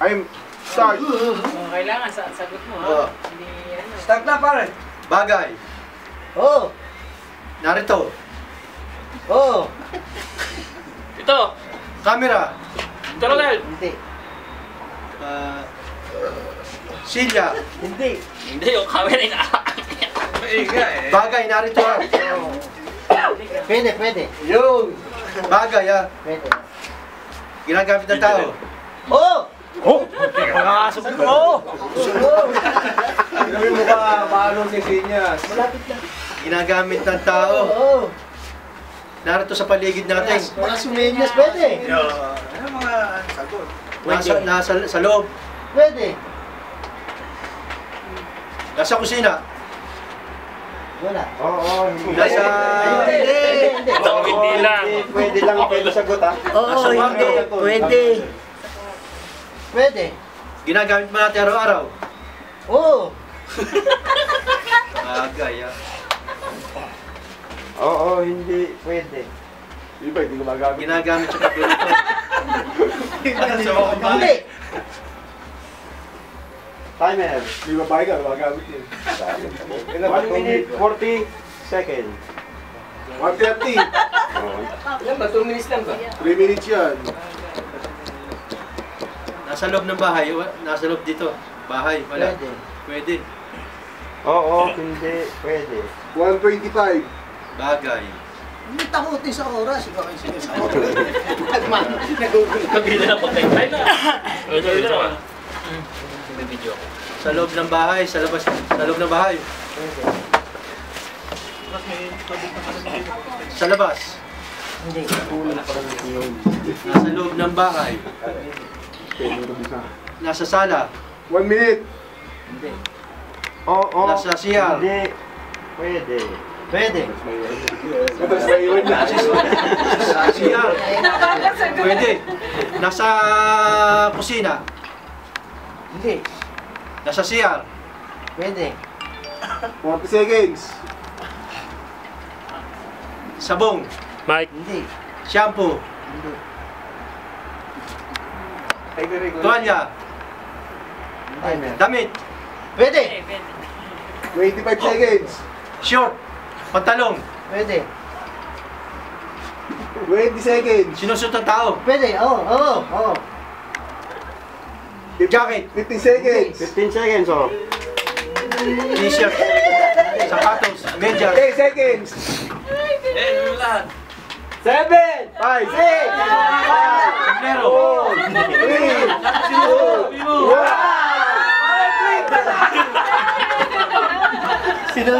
I'm start. Kailangan sagot mo ha. Hindi ano. Start na pare. Bagay. Oh. Narito. Oh. Ito. Camera. Ito, Rodel. Hindi. Silya. Hindi. Hindi, yung camera na. Bagay, narito ah. Pwede, pwede. Yung. Bagay ah. Pwede. Ginagamit ng tao. Oh! Oh! Makakasok ko! Oh! Gawin mo ka, paano si Sinyas? Malapit na. Ginagamit ng tao. Oh! Narito sa paligid natin. Mga sumenyas, pwede. Ano mga sagot? Nasa sa loob. Pwede. Nasa kusina. Wala. Oo, Nasa... Hindi. Hindi lang. Pwede lang pwede sagot ha. Oo, Nasa hindi. kwarto. Pwede. Pwede. Ginagamit mo natin araw-araw. Oo. Bagay ah. Oo, hindi pwede. Iba, hindi ko magamit. Ginagamit sa kapilito. Hindi. Timer. Hindi babae ka, magamit yun. 1 minute 40 seconds. 130. Ilan ba? 2 minutes lang ba? 3 minutes yan. Nasa loob ng bahay, nasa loob dito. Bahay, wala. Pwede. Pwede. Oo, hindi pwede. 125. Bagay. Hindi takutin sa oras. Ikaw ay sinasabi. Kabila na pagkaintay na. Ito. May video ako. Sa loob ng bahay, sa labas, sa loob ng bahay. Sa labas. Hindi. Nasa loob ng bahay. Nasa sala. 1 minute. Hindi. Oo, Nasa CR. hindi pwede. Pwede. Nasa CR. Pwede. Nasa kusina. Hindi. Nasa CR. Pwede. 40 seconds. Sabong. Mike. Hindi. Shampoo. Hindi. Tuwalya. Timer. Damit. Pwede. 25 seconds. Short. Pantalong. Pwede. 20 seconds. Sinusot ng tao. Pwede. Oo. Oo. Oo. Jacket. 15 seconds. 15 seconds, oh. T-shirt. Sapatos. Medyas. 10 seconds. Lahat. 7, 5, 6, 5, 4, 3, 2, 1.